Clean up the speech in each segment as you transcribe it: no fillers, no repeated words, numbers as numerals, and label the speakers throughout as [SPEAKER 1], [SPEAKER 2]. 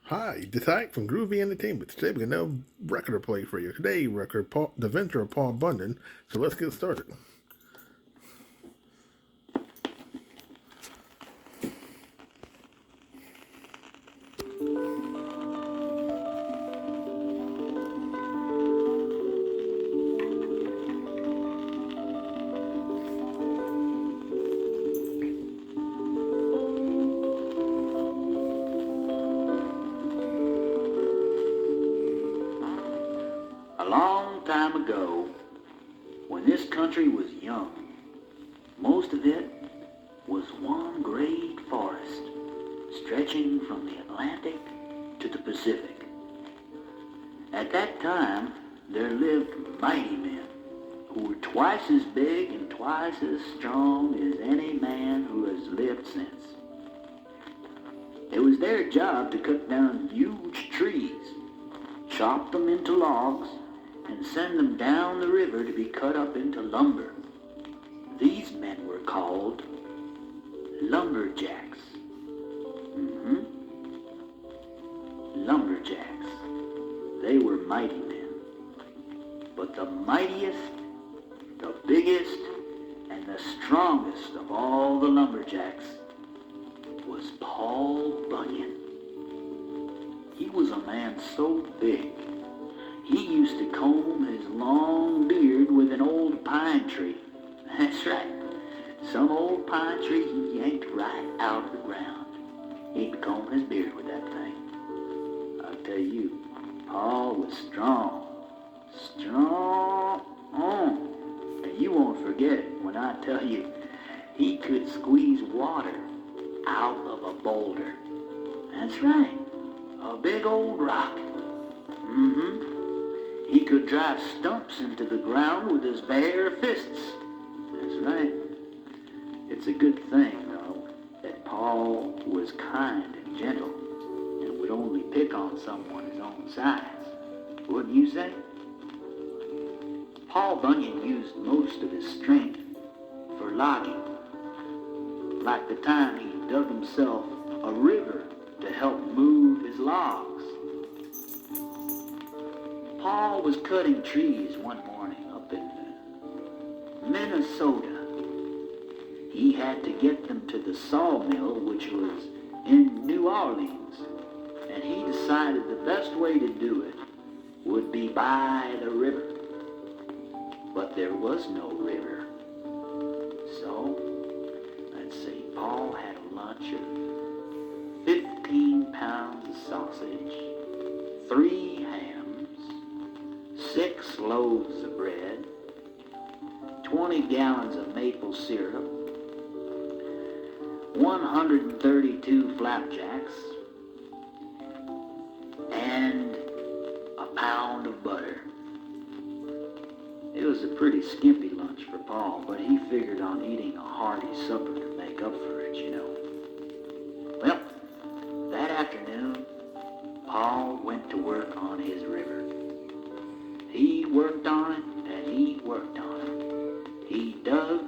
[SPEAKER 1] Hi, this is Ike from Groovy Entertainment. Today we're going to record to play for you. Today, record The Venture of Paul Bunyan. So let's get started.
[SPEAKER 2] A long time ago, when this country was young, most of it was one great forest stretching from the Atlantic to the Pacific. At that time, there lived mighty men who were twice as big and twice as strong as any man who has lived since. It was their job to cut down huge trees, chop them into logs, and send them down the river to be cut up into lumber. These men were called lumberjacks. Lumberjacks. They were mighty men. But the mightiest, the biggest, and the strongest of all the lumberjacks was Paul Bunyan. He was a man so big, he used to comb his long beard with an old pine tree. That's right. Some old pine tree he yanked right out of the ground. He'd comb his beard with that thing. I'll tell you, Paul was strong. Strong. And you won't forget it when I tell you he could squeeze water out of a boulder. That's right. A big old rock. He could drive stumps into the ground with his bare fists. That's right. It's a good thing, though, that Paul was kind and gentle and would only pick on someone his own size. Wouldn't you say? Paul Bunyan used most of his strength for logging, like the time he dug himself a river to help move his logs. Paul was cutting trees one morning up in Minnesota. He had to get them to the sawmill, which was in New Orleans, and he decided the best way to do it would be by the river. But there was no river. So, let's see, Paul had a lunch of 15 pounds of sausage, 3 hams, 6 loaves of bread, 20 gallons of maple syrup, 132 flapjacks, and a pound of butter. It was a pretty skimpy lunch for Paul, but he figured on eating a hearty supper to make up for it, you know. Well, that afternoon, Paul went to work on his river. He worked on it, and he worked on it. He dug,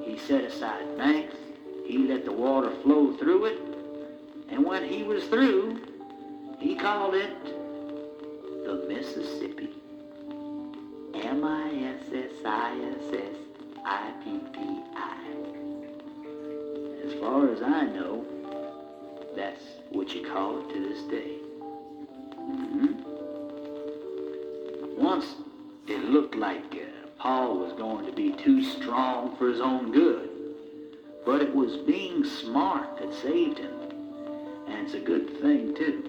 [SPEAKER 2] he set aside banks, he let the water flow through it, and when he was through, he called it the Mississippi. Mississippi. As far as I know, that's what you call it to this day. Once it looked like Paul was going to be too strong for his own good, but it was being smart that saved him, and it's a good thing too.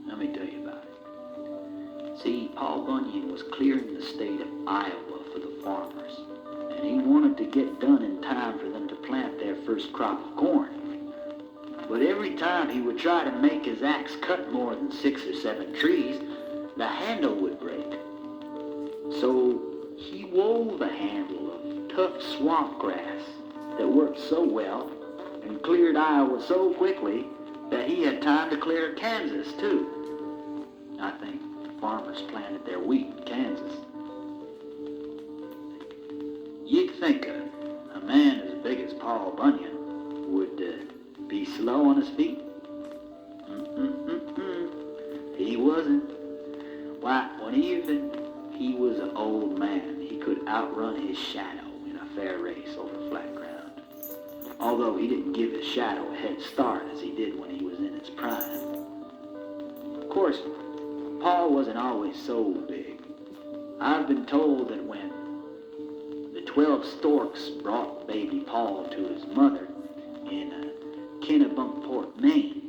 [SPEAKER 2] Let me tell you about it. See, Paul Bunyan was clearing the state of Iowa for the farmers, and he wanted to get done in time for them to plant their first crop of corn. But every time he would try to make his axe cut more than 6 or 7 trees, the handle would break. So he wove a handle of tough swamp grass that worked so well and cleared Iowa so quickly that he had time to clear Kansas too. I think farmers planted their wheat in Kansas. You'd think a man as big as Paul Bunyan would be slow on his feet. He wasn't. Why, one evening, he was an old man. He could outrun his shadow in a fair race over flat ground. Although he didn't give his shadow a head start as he did when he was in his prime. Of course, Paul wasn't always so big. I've been told that when the 12 storks brought baby Paul to his mother in Kennebunkport, Maine,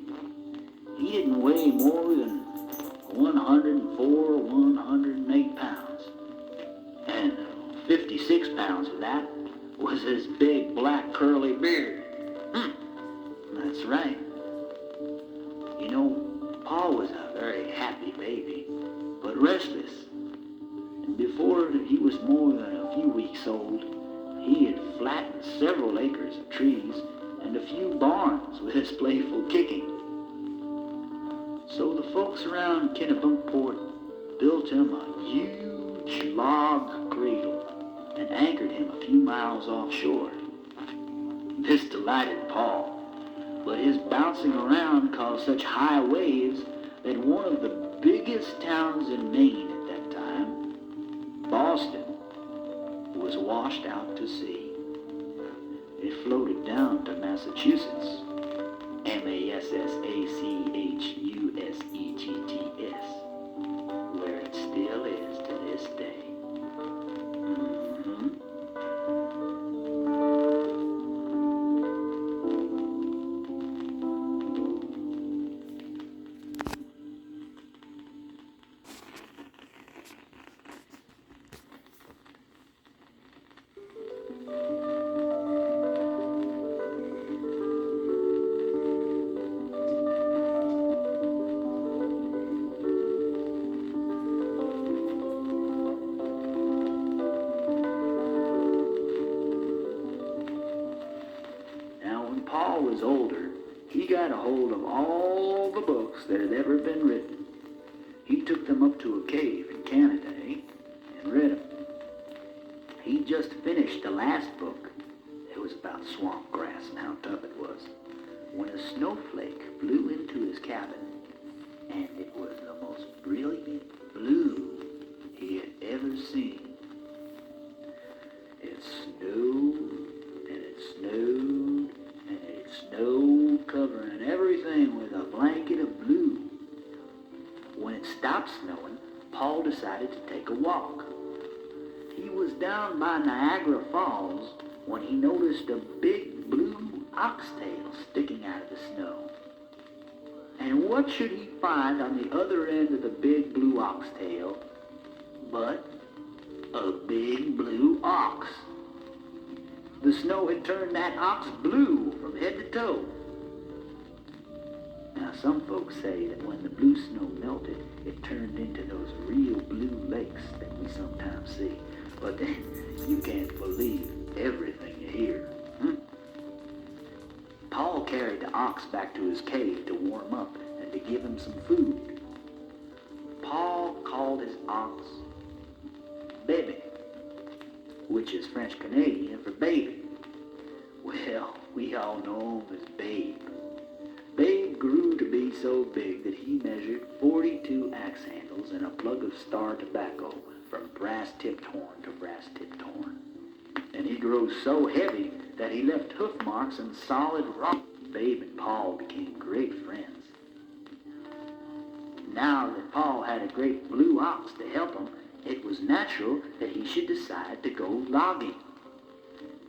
[SPEAKER 2] he didn't weigh more than 104, 108 pounds. And 56 pounds of that was his big black curly beard. That's right. You know, Paul was a very happy baby, but restless. And before he was more than a few weeks old, he had flattened several acres of trees and a few barns with his playful kicking. So the folks around Kennebunkport built him a huge log cradle and anchored him a few miles offshore. This delighted Paul, but his bouncing around caused such high waves that one of the biggest towns in Maine at that time, Boston, was washed out to sea. It floated down to Massachusetts, Massachusetts, where it still is to this day. Paul was older, he got a hold of all the books that had ever been written. He took them up to a cave in Canada, and read them. He just finished the last book. It was about swamp grass and how tough it was, when a snowflake flew into his cabin, and it was the most brilliant blue he had ever seen. It snowed, and it snowed, and it snowed, covering everything with a blanket of blue. When it stopped snowing, Paul decided to take a walk. He was down by Niagara Falls when he noticed a big blue oxtail sticking out of the snow. And what should he find on the other end of the big blue oxtail but a big blue ox? The snow had turned that ox blue from head to toe. Now, some folks say that when the blue snow melted, it turned into those real blue lakes that we sometimes see. But then, you can't believe everything you hear. Paul carried the ox back to his cave to warm up and to give him some food. Paul called his ox Bebe, which is French Canadian for baby. Well, we all know him as Babe. Babe grew to be so big that he measured 42 axe handles and a plug of star tobacco from brass-tipped horn to brass-tipped horn. And he grew so heavy that he left hoof marks and solid rock. Babe and Paul became great friends. Now that Paul had a great blue ox to help him, it was natural that he should decide to go logging.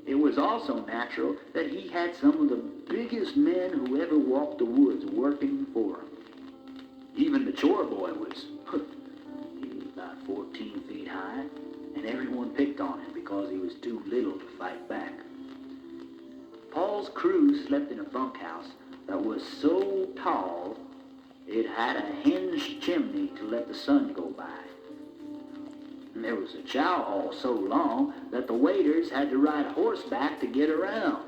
[SPEAKER 2] It was also natural that he had some of the biggest men who ever walked the woods working for him. Even the chore boy was, he was about 14 feet high, and everyone picked on him because he was too little to fight back. Paul's crew slept in a bunkhouse that was so tall it had a hinged chimney to let the sun go by. And there was a chow hall so long that the waiters had to ride horseback to get around.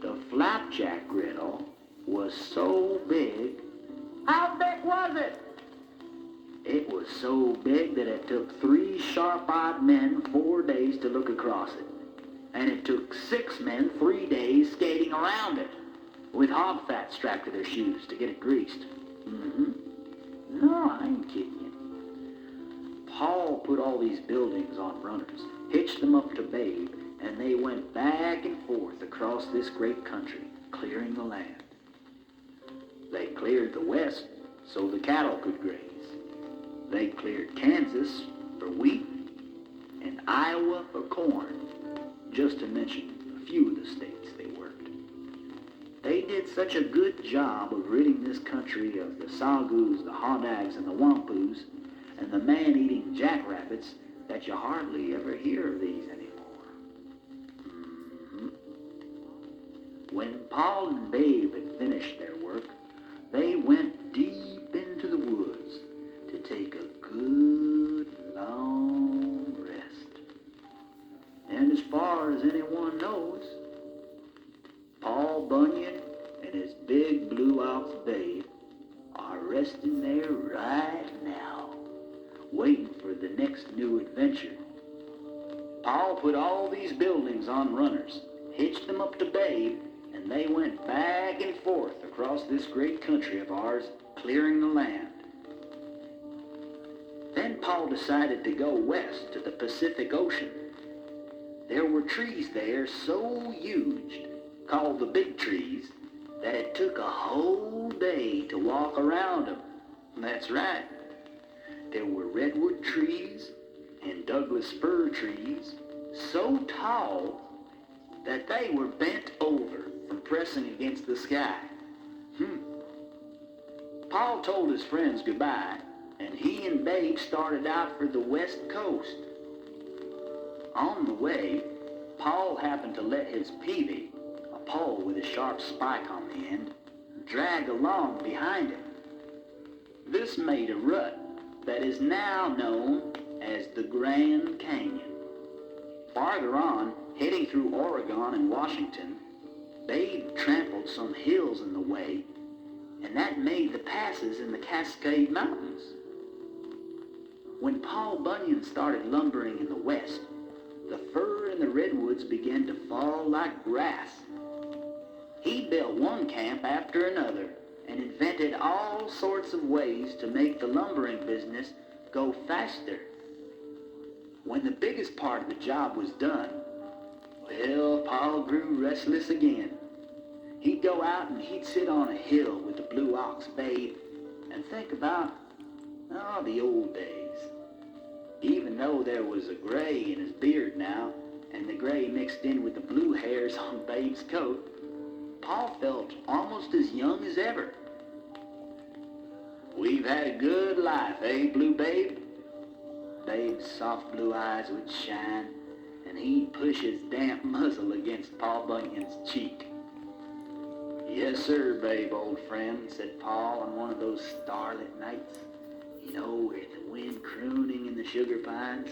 [SPEAKER 2] The flapjack griddle was so big. How big was it? It was so big that it took 3 sharp-eyed men 4 days to look across it. And it took 6 men 3 days skating around it. with hog fat strapped to their shoes to get it greased. No, I ain't kidding you. Paul put all these buildings on runners, hitched them up to Babe, and they went back and forth across this great country, clearing the land. They cleared the west so the cattle could graze. They cleared Kansas for wheat and Iowa for corn, just to mention a few of the states they worked. They did such a good job of ridding this country of the sagoos, the honags, and the wampoos, and the man-eating jackrabbits that you hardly ever hear of these anymore. When Paul and Babe had finished their work, they went deep into the woods to take a good long rest. And as far as anyone knows, Paul Bunyan and his big blue ox Babe are resting there right now, waiting for the next new adventure. Paul put all these buildings on runners, hitched them up to Babe, and they went back and forth across this great country of ours, clearing the land. Then Paul decided to go west to the Pacific Ocean. There were trees there so huge, called the big trees, that it took a whole day to walk around them. That's right. There were redwood trees and Douglas fir trees so tall that they were bent over from pressing against the sky. Paul told his friends goodbye, and he and Babe started out for the west coast. On the way, Paul happened to let his peavey, a pole with a sharp spike on the end, drag along behind him. This made a rut that is now known as the Grand Canyon. Farther on, heading through Oregon and Washington, Babe trampled some hills in the way, and that made the passes in the Cascade Mountains. When Paul Bunyan started lumbering in the west, the fir and the redwoods began to fall like grass. He built one camp after another and invented all sorts of ways to make the lumbering business go faster. When the biggest part of the job was done, well, Paul grew restless again. He'd go out and he'd sit on a hill with the blue ox Babe and think about, the old days. Even though there was a gray in his beard now, and the gray mixed in with the blue hairs on Babe's coat, Paul felt almost as young as ever. We've had a good life, eh, Blue Babe? Babe's soft blue eyes would shine, and he'd push his damp muzzle against Paul Bunyan's cheek. Yes, sir, Babe, old friend, said Paul on one of those starlit nights, with the wind crooning in the sugar pines.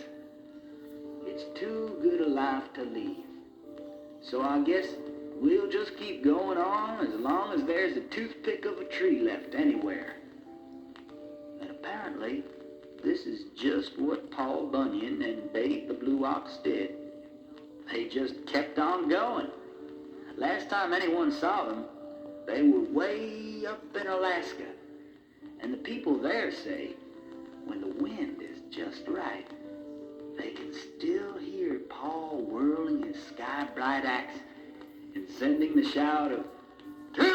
[SPEAKER 2] It's too good a life to leave. So I guess we'll just keep going on as long as there's a toothpick of a tree left anywhere. And apparently, this is just what Paul Bunyan and Babe the Blue Ox did. They just kept on going. Last time anyone saw them, they were way up in Alaska. And the people there say, when the wind is just right, they can still hear Paul whirling his sky-bright axe and sending the shout of, "Timber!"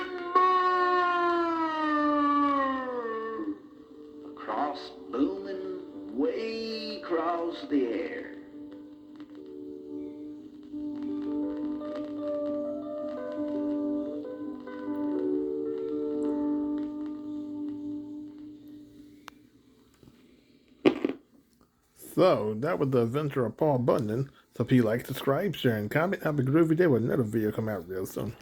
[SPEAKER 2] across, booming way across the air.
[SPEAKER 1] So, that was the adventure of Paul Bunyan. So if you like, subscribe, share, and comment. Have a groovy day with another video come out real soon.